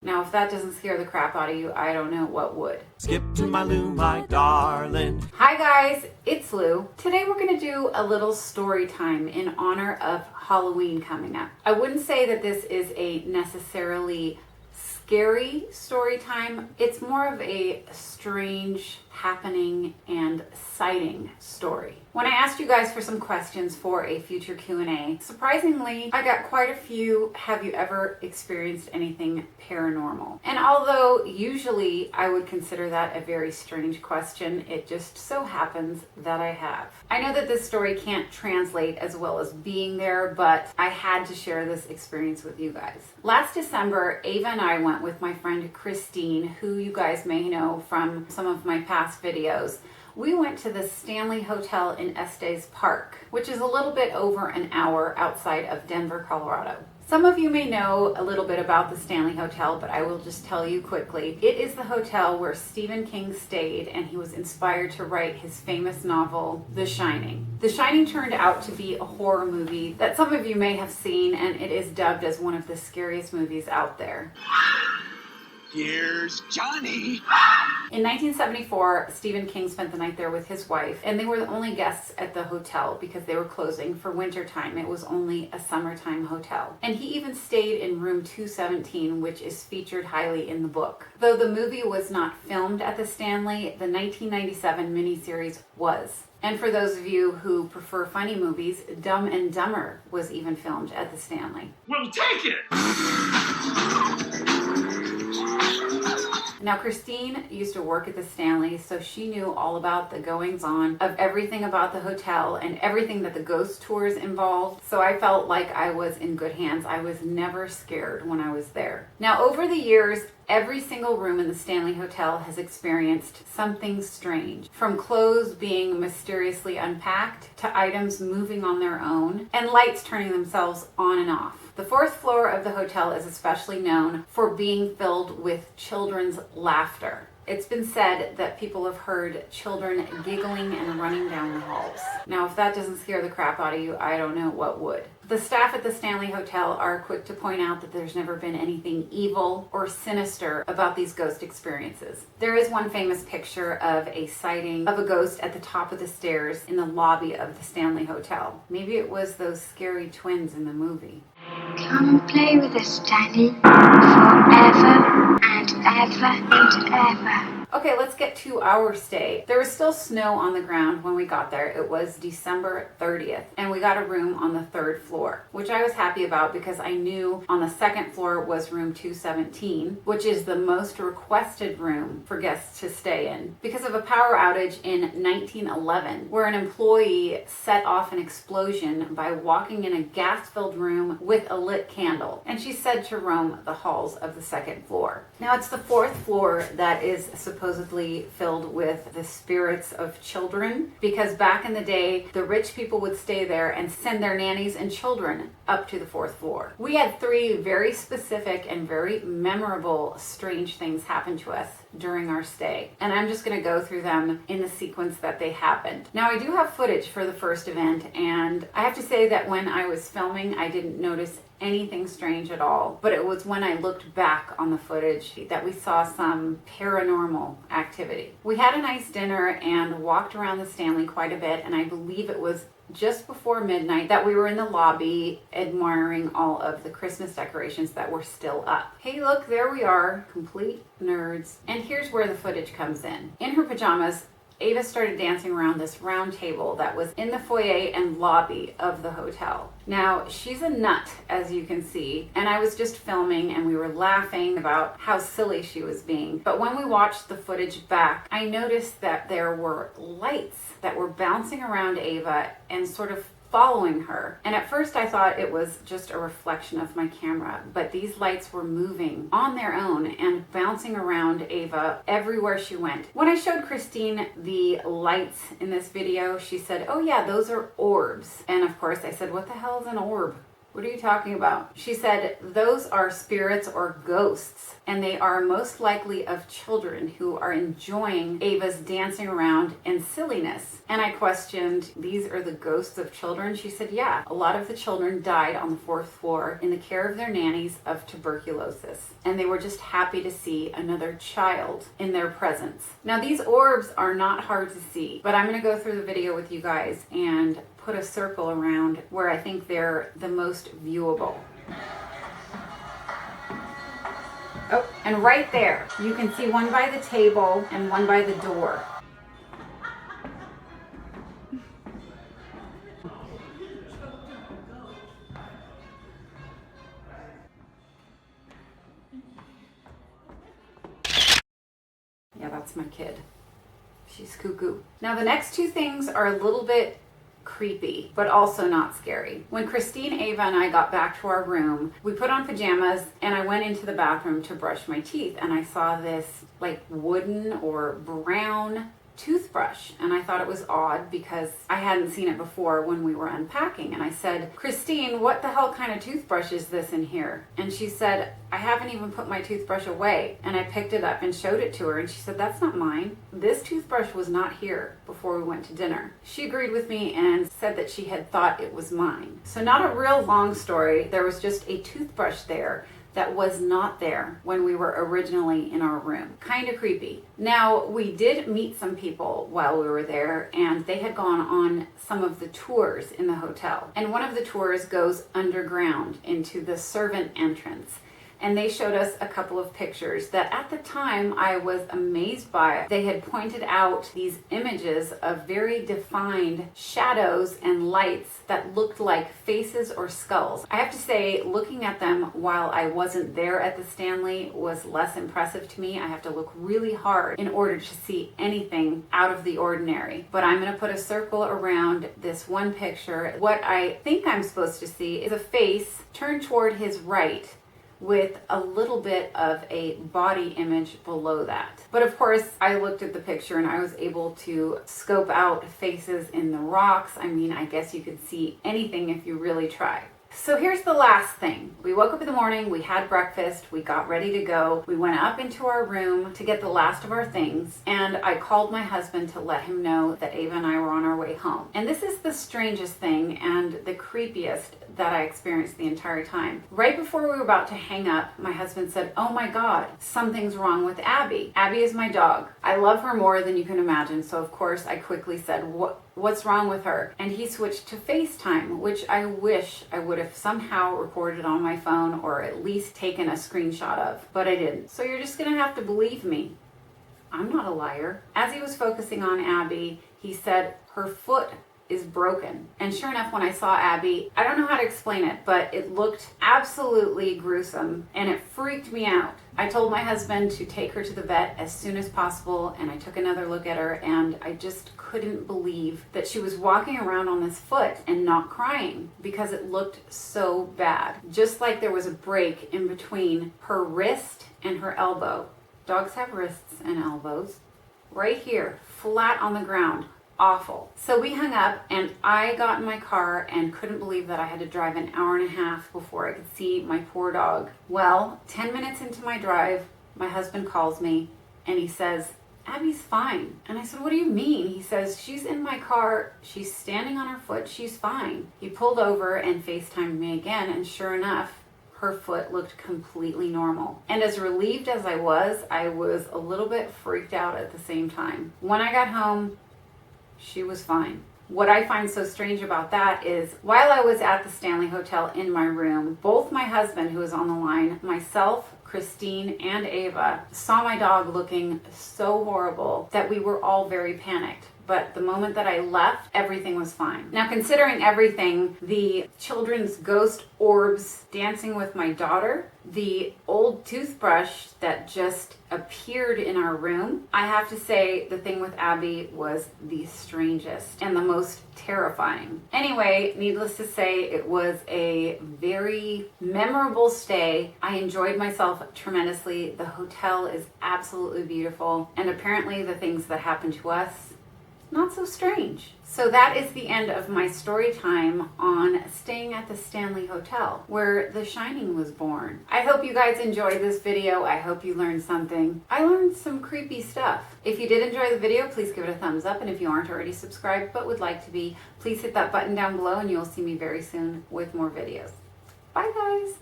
Now, if that doesn't scare the crap out of you, I don't know what would. Skip2mylou, my darling. Hi guys, it's Lou. Today we're going to do a little story time in honor of Halloween coming up. I wouldn't say that this is a necessarily scary story time. It's more of a strange happening and sighting story. When I asked you guys for some questions for a future Q&A, surprisingly, I got quite a few, have you ever experienced anything paranormal? And although usually I would consider that a very strange question, it just so happens that I have. I know that this story can't translate as well as being there, but I had to share this experience with you guys. Last December, Ava and I went with my friend Christine, who you guys may know from some of my past videos. We went to the Stanley Hotel in Estes Park, which is a little bit over an hour outside of Denver, Colorado. Some of you may know a little bit about the Stanley Hotel, but I will just tell you quickly. It is the hotel where Stephen King stayed, and he was inspired to write his famous novel, The Shining. The Shining turned out to be a horror movie that some of you may have seen, and it is dubbed as one of the scariest movies out there. Here's Johnny. In 1974, Stephen King spent the night there with his wife, and they were the only guests at the hotel because they were closing for winter time. It was only a summertime hotel. And he even stayed in room 217, which is featured highly in the book. Though the movie was not filmed at the Stanley, the 1997 miniseries was. And for those of you who prefer funny movies, Dumb and Dumber was even filmed at the Stanley. We'll take it. Now, Christine used to work at the Stanley, so she knew all about the goings-on of everything about the hotel and everything that the ghost tours involved. So I felt like I was in good hands. I was never scared when I was there. Now, over the years, every single room in the Stanley Hotel has experienced something strange, from clothes being mysteriously unpacked to items moving on their own and lights turning themselves on and off. The fourth floor of the hotel is especially known for being filled with children's laughter. It's been said that people have heard children giggling and running down the halls. Now, if that doesn't scare the crap out of you, I don't know what would. The staff at the Stanley Hotel are quick to point out that there's never been anything evil or sinister about these ghost experiences. There is one famous picture of a sighting of a ghost at the top of the stairs in the lobby of the Stanley Hotel. Maybe it was those scary twins in the movie. Come play with us, Daddy, forever and ever and ever. Okay, let's get to our stay. There was still snow on the ground when we got there. It was December 30th, and we got a room on the third floor, which I was happy about because I knew on the second floor was room 217, which is the most requested room for guests to stay in because of a power outage in 1911, where an employee set off an explosion by walking in a gas-filled room with a lit candle, and she's said to roam the halls of the second floor. Now, it's the fourth floor that is supposedly filled with the spirits of children, because back in the day, the rich people would stay there and send their nannies and children up to the fourth floor. We had three very specific and very memorable strange things happen to us during our stay, and I'm just going to go through them in the sequence that they happened. Now, I do have footage for the first event, and I have to say that when I was filming, I didn't notice anything strange at all, but it was when I looked back on the footage that we saw some paranormal activity. We had a nice dinner and walked around the Stanley quite a bit, and I believe it was just before midnight that we were in the lobby admiring all of the Christmas decorations that were still up. Hey, look, there we are, complete nerds. And here's where the footage comes in. In her pajamas, Ava started dancing around this round table that was in the foyer and lobby of the hotel. Now, she's a nut, as you can see, and I was just filming and we were laughing about how silly she was being. But when we watched the footage back, I noticed that there were lights that were bouncing around Ava and sort of following her. And at first I thought it was just a reflection of my camera, but these lights were moving on their own and bouncing around Ava everywhere she went. When I showed Christine the lights in this video, she said, "Oh yeah, those are orbs." And of course I said, "What the hell is an orb?" What are you talking about? She said, those are spirits or ghosts, and they are most likely of children who are enjoying Ava's dancing around and silliness. And I questioned, these are the ghosts of children? She said, yeah, a lot of the children died on the 4th floor in the care of their nannies of tuberculosis, and they were just happy to see another child in their presence. Now, these orbs are not hard to see, but I'm going to go through the video with you guys and put a circle around where I think they're the most viewable. Oh, and right there, you can see one by the table and one by the door. Yeah, that's my kid. She's cuckoo. Now the next two things are a little bit creepy, but also not scary. When Christine, Ava, and I got back to our room, we put on pajamas and I went into the bathroom to brush my teeth, and I saw this like wooden or brown toothbrush, and I thought it was odd because I hadn't seen it before when we were unpacking. And I said, Christine, what the hell kind of toothbrush is this in here? And she said, I haven't even put my toothbrush away. And I picked it up and showed it to her, and she said, that's not mine. This toothbrush was not here before we went to dinner. She agreed with me and said that she had thought it was mine. So not a real long story, there was just a toothbrush there that was not there when we were originally in our room. Kind of creepy. Now, we did meet some people while we were there, and they had gone on some of the tours in the hotel. And one of the tours goes underground into the servant entrance. And they showed us a couple of pictures that at the time I was amazed by. They had pointed out these images of very defined shadows and lights that looked like faces or skulls. I have to say, looking at them while I wasn't there at the Stanley was less impressive to me. I have to look really hard in order to see anything out of the ordinary. But I'm going to put a circle around this one picture. What I think I'm supposed to see is a face turned toward his right, with a little bit of a body image below that. But of course, I looked at the picture and I was able to scope out faces in the rocks. I mean, I guess you could see anything if you really try. So here's the last thing. We woke up in the morning, we had breakfast, we got ready to go. We went up into our room to get the last of our things, and I called my husband to let him know that Ava and I were on our way home. And this is the strangest thing and the creepiest that I experienced the entire time. Right before we were about to hang up, my husband said, oh my God, something's wrong with Abby. Abby is my dog. I love her more than you can imagine. So of course I quickly said, what's wrong with her? And he switched to FaceTime, which I wish I would have somehow recorded on my phone or at least taken a screenshot of, but I didn't. So you're just gonna have to believe me. I'm not a liar. As he was focusing on Abby, he said, her foot is broken. And sure enough, when I saw Abby, I don't know how to explain it, but it looked absolutely gruesome and it freaked me out. I told my husband to take her to the vet as soon as possible, and I took another look at her, and I just couldn't believe that she was walking around on this foot and not crying because it looked so bad. Just like there was a break in between her wrist and her elbow. Dogs have wrists and elbows. Right here, flat on the ground. Awful. So we hung up and I got in my car and couldn't believe that I had to drive an hour and a half before I could see my poor dog. Well, 10 minutes into my drive, my husband calls me and he says, Abby's fine. And I said, what do you mean? He says, she's in my car. She's standing on her foot. She's fine. He pulled over and FaceTimed me again, and sure enough, her foot looked completely normal. And as relieved as I was a little bit freaked out at the same time. When I got home, she was fine. What I find so strange about that is while I was at the Stanley Hotel in my room, both my husband, who was on the line, myself, Christine, and Ava saw my dog looking so horrible that we were all very panicked. But the moment that I left, everything was fine. Now, considering everything, the children's ghost orbs dancing with my daughter, the old toothbrush that just appeared in our room, I have to say the thing with Abby was the strangest and the most terrifying. Anyway, needless to say, it was a very memorable stay. I enjoyed myself tremendously. The hotel is absolutely beautiful, and apparently the things that happened to us not so strange. So that is the end of my story time on staying at the Stanley Hotel, where The Shining was born. I hope you guys enjoyed this video. I hope you learned something. I learned some creepy stuff. If you did enjoy the video, please give it a thumbs up. And if you aren't already subscribed but would like to be, please hit that button down below and you'll see me very soon with more videos. Bye guys.